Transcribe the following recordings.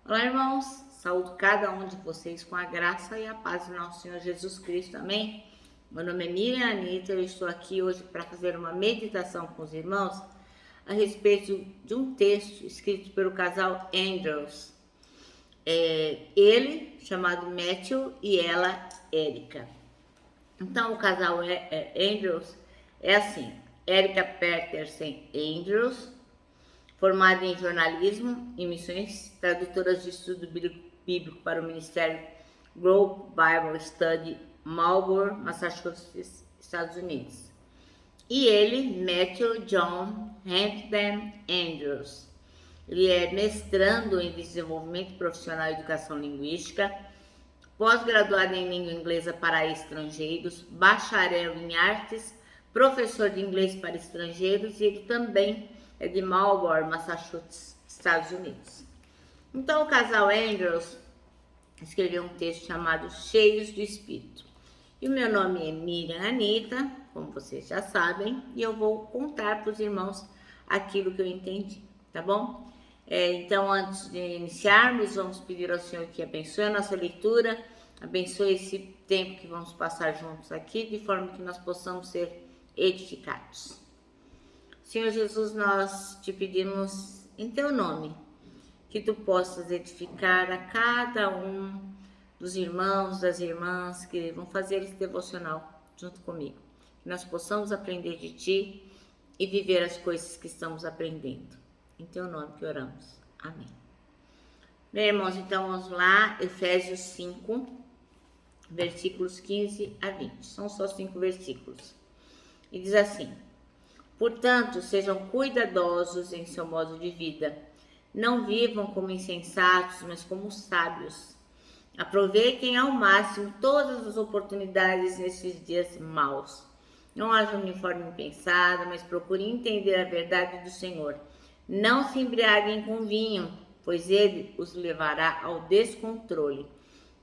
Olá, irmãos. Saúdo cada um de vocês com a graça e a paz do nosso Senhor Jesus Cristo. Amém? Meu nome é Miriam Anita. Eu estou aqui hoje para fazer uma meditação com os irmãos a respeito de um texto escrito pelo casal Andrews. Ele, chamado Matthew, e ela, Érica. Então, o casal Andrews é assim: Érica Petersen Andrews, formada em jornalismo e missões, tradutora de estudo bíblico para o Ministério Grove Bible Study, Marlborough, Massachusetts, Estados Unidos. E ele, Matthew John Hampden Andrews. Ele é mestrando em desenvolvimento profissional e educação linguística, pós-graduado em língua inglesa para estrangeiros, bacharel em artes, professor de inglês para estrangeiros, e ele também é de Marlborough, Massachusetts, Estados Unidos. Então, o casal Andrews escreveu um texto chamado Cheios do Espírito. E o meu nome é Miriam Anita, como vocês já sabem, e eu vou contar para os irmãos aquilo que eu entendi, tá bom? Então, antes de iniciarmos, vamos pedir ao Senhor que abençoe a nossa leitura, abençoe esse tempo que vamos passar juntos aqui, de forma que nós possamos ser edificados. Senhor Jesus, nós te pedimos em teu nome que tu possas edificar a cada um dos irmãos, das irmãs que vão fazer esse devocional junto comigo. Que nós possamos aprender de ti e viver as coisas que estamos aprendendo. Em teu nome que oramos. Amém. Bem, irmãos, então vamos lá, Efésios 5, versículos 15 a 20. São só 5 versículos. E diz assim: portanto, sejam cuidadosos em seu modo de vida. Não vivam como insensatos, mas como sábios. Aproveitem ao máximo todas as oportunidades nesses dias maus. Não haja uniforme pensado, mas procurem entender a verdade do Senhor. Não se embriaguem com vinho, pois ele os levará ao descontrole.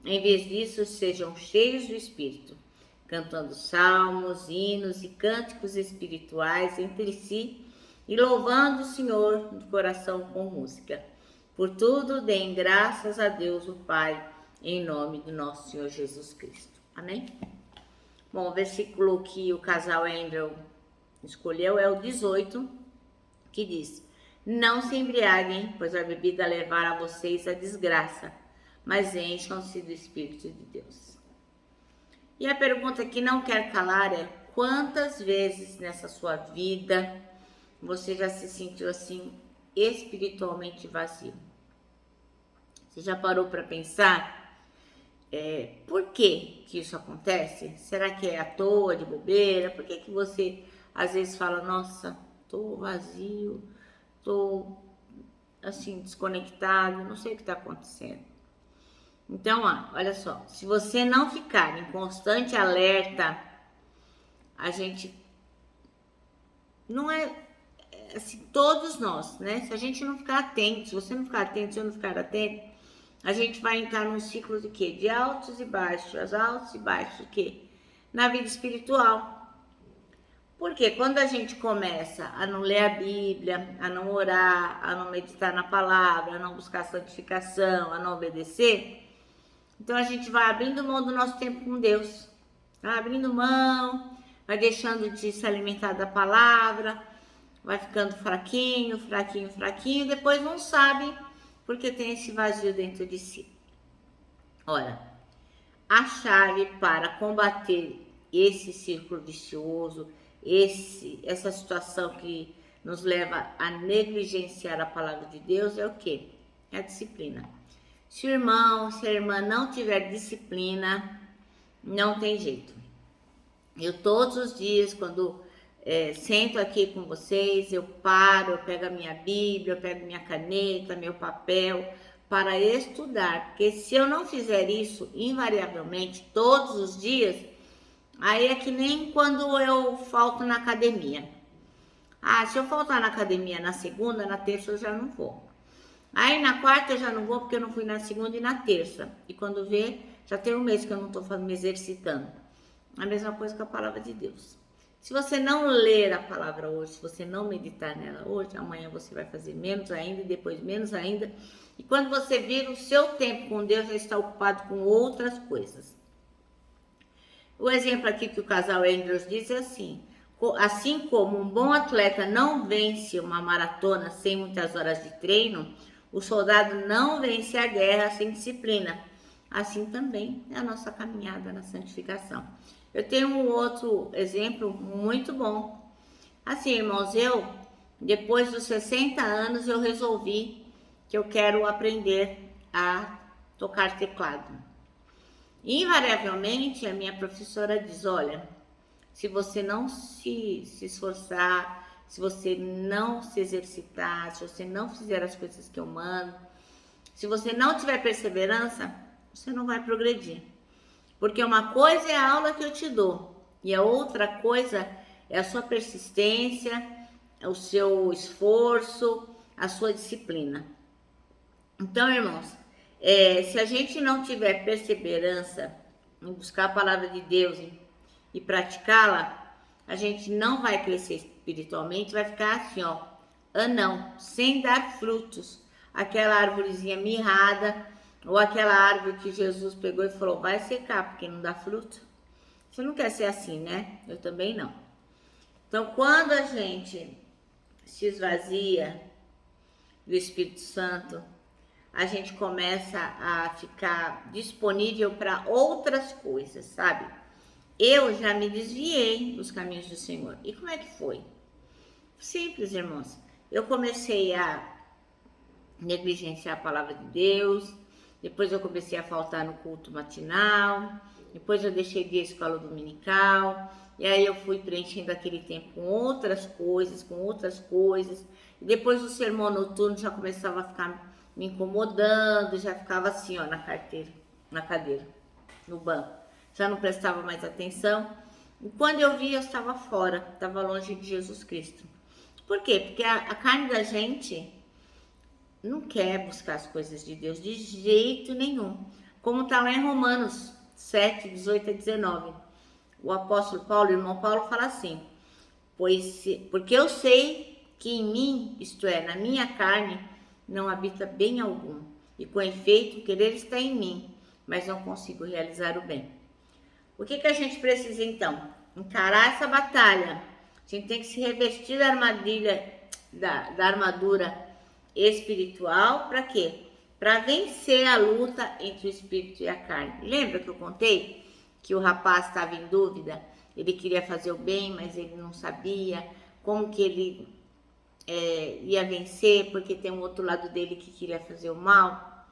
Em vez disso, sejam cheios do Espírito, cantando salmos, hinos e cânticos espirituais entre si e louvando o Senhor de coração com música. Por tudo, deem graças a Deus o Pai, em nome do nosso Senhor Jesus Cristo. Amém? Bom, o versículo que o casal Andrew escolheu é o 18, que diz: não se embriaguem, pois a bebida levará vocês à desgraça, mas encham-se do Espírito de Deus. E a pergunta que não quer calar é: quantas vezes nessa sua vida você já se sentiu assim espiritualmente vazio? Você já parou para pensar por que isso acontece? Será que é à toa, de bobeira? Por que você às vezes fala: nossa, tô vazio, tô assim desconectado, não sei o que está acontecendo? Então, olha só, se você não ficar em constante alerta, a gente não assim, todos nós, né? Se a gente não ficar atento, se você não ficar atento, se eu não ficar atento, a gente vai entrar num ciclo de quê? De altos e baixos, altos e baixos, de quê? Na vida espiritual. Porque quando a gente começa a não ler a Bíblia, a não orar, a não meditar na palavra, a não buscar santificação, a não obedecer, então a gente vai abrindo mão do nosso tempo com Deus, vai abrindo mão, vai deixando de se alimentar da palavra, vai ficando fraquinho, depois não sabe porque tem esse vazio dentro de si. Ora, a chave para combater esse círculo vicioso, essa situação que nos leva a negligenciar a palavra de Deus é o quê? É a disciplina. Se o irmão, se a irmã não tiver disciplina, não tem jeito. Eu todos os dias, quando sento aqui com vocês, eu paro, eu pego a minha Bíblia, eu pego minha caneta, meu papel, para estudar. Porque se eu não fizer isso, invariavelmente, todos os dias, aí é que nem quando eu falto na academia. Se eu faltar na academia na segunda, na terça eu já não vou. Aí na quarta eu já não vou porque eu não fui na segunda e na terça. E quando vê, já tem um mês que eu não estou me exercitando. A mesma coisa com a palavra de Deus. Se você não ler a palavra hoje, se você não meditar nela hoje, amanhã você vai fazer menos ainda e depois menos ainda. E quando você vir, o seu tempo com Deus já está ocupado com outras coisas. O exemplo aqui que o casal Andrews diz é assim como um bom atleta não vence uma maratona sem muitas horas de treino, o soldado não vence a guerra sem disciplina. Assim também é a nossa caminhada na santificação. Eu tenho um outro exemplo muito bom. Assim, irmãos, depois dos 60 anos, eu resolvi que eu quero aprender a tocar teclado. Invariavelmente, a minha professora diz, olha, se você não se esforçar, se você não se exercitar, se você não fizer as coisas que eu mando, se você não tiver perseverança, você não vai progredir. Porque uma coisa é a aula que eu te dou e a outra coisa é a sua persistência, o seu esforço, a sua disciplina. Então, irmãos, se a gente não tiver perseverança em buscar a palavra de Deus e praticá-la, a gente não vai crescer espiritualmente, vai ficar assim, ó, anão, sem dar frutos. Aquela árvorezinha mirrada, ou aquela árvore que Jesus pegou e falou, vai secar, porque não dá fruto. Você não quer ser assim, né? Eu também não. Então, quando a gente se esvazia do Espírito Santo, a gente começa a ficar disponível para outras coisas, sabe? Eu já me desviei dos caminhos do Senhor. E como é que foi? Simples, irmãos. Eu comecei a negligenciar a palavra de Deus, depois eu comecei a faltar no culto matinal, depois eu deixei de ir à escola dominical, e aí eu fui preenchendo aquele tempo com outras coisas, e depois o sermão noturno já começava a ficar me incomodando, já ficava assim, ó, na cadeira, no banco, já não prestava mais atenção, e quando eu vi, eu estava fora, estava longe de Jesus Cristo. Por quê? Porque a carne da gente não quer buscar as coisas de Deus de jeito nenhum. Como está lá em Romanos 7, 18 a 19. O apóstolo Paulo, o irmão Paulo, fala assim, porque eu sei que em mim, isto é, na minha carne, não habita bem algum. E com efeito, o querer está em mim, mas não consigo realizar o bem. O que a gente precisa então? Encarar essa batalha. A gente tem que se revestir da armadilha, da armadura espiritual, para quê? Para vencer a luta entre o espírito e a carne. Lembra que eu contei que o rapaz estava em dúvida? Ele queria fazer o bem, mas ele não sabia como que ele ia vencer, porque tem um outro lado dele que queria fazer o mal.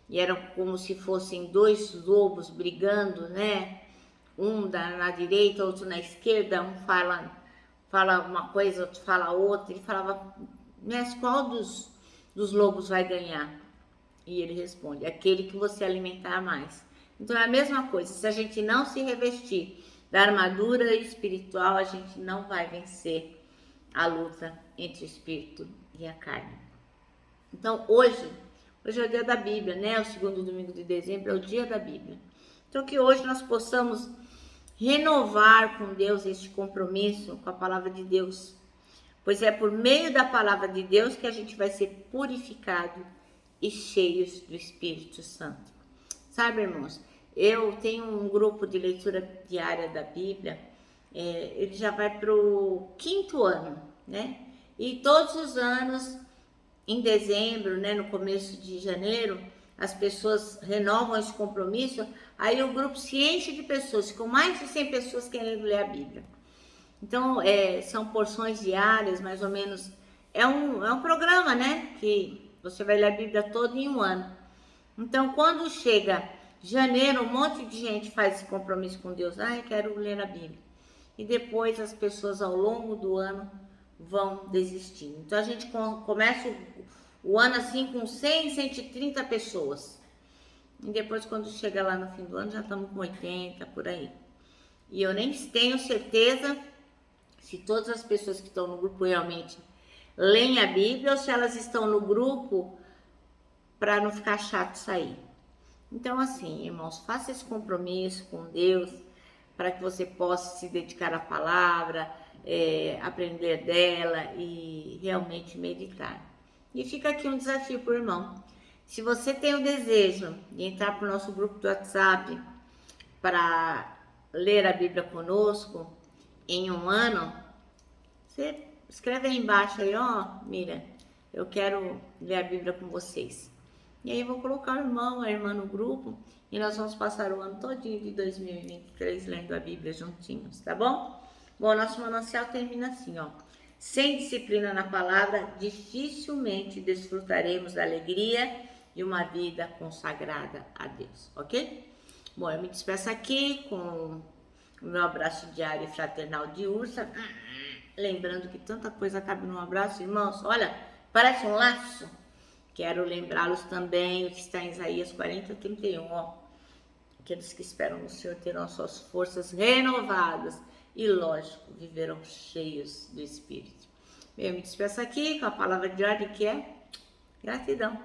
E era como se fossem dois lobos brigando, né? Um na direita, outro na esquerda, um fala uma coisa, outro fala outra. Ele falava, mas qual dos lobos vai ganhar? E ele responde, aquele que você alimentar mais. Então é a mesma coisa, se a gente não se revestir da armadura espiritual, a gente não vai vencer a luta entre o espírito e a carne. Então hoje é o dia da Bíblia, né? O segundo domingo de dezembro é o dia da Bíblia. Então que hoje nós possamos renovar com Deus este compromisso com a palavra de Deus. Pois é por meio da palavra de Deus que a gente vai ser purificado e cheios do Espírito Santo. Sabe, irmãos, eu tenho um grupo de leitura diária da Bíblia, ele já vai para o 5º ano, né? E todos os anos, em dezembro, né, no começo de janeiro, as pessoas renovam esse compromisso, aí o grupo se enche de pessoas, com mais de 100 pessoas querendo ler a Bíblia. Então, são porções diárias, mais ou menos, é um programa, né, que você vai ler a Bíblia toda em um ano. Então, quando chega janeiro, um monte de gente faz esse compromisso com Deus, quero ler a Bíblia. E depois as pessoas ao longo do ano vão desistindo. Então, a gente começa o ano assim com 100, 130 pessoas. E depois, quando chega lá no fim do ano, já estamos com 80, por aí. E eu nem tenho certeza se todas as pessoas que estão no grupo realmente leem a Bíblia ou se elas estão no grupo para não ficar chato sair. Então, assim, irmãos, faça esse compromisso com Deus para que você possa se dedicar à palavra, aprender dela e realmente meditar. E fica aqui um desafio para o irmão. Se você tem o desejo de entrar para o nosso grupo do WhatsApp para ler a Bíblia conosco em um ano, você escreve aí embaixo aí, ó, Miriam, eu quero ler a Bíblia com vocês. E aí eu vou colocar o irmão, a irmã no grupo e nós vamos passar o ano todinho de 2023 lendo a Bíblia juntinhos, tá bom? Bom, nosso manancial termina assim, ó. Sem disciplina na palavra, dificilmente desfrutaremos da alegria de uma vida consagrada a Deus, ok? Bom, eu me despeço aqui com o meu abraço diário e fraternal de ursa. Lembrando que tanta coisa cabe num abraço, irmãos. Olha, parece um laço. Quero lembrá-los também o que está em Isaías 40:31, ó. Aqueles que esperam no Senhor terão suas forças renovadas e, lógico, viverão cheios do Espírito. Eu me despeço aqui com a palavra de ordem que é gratidão.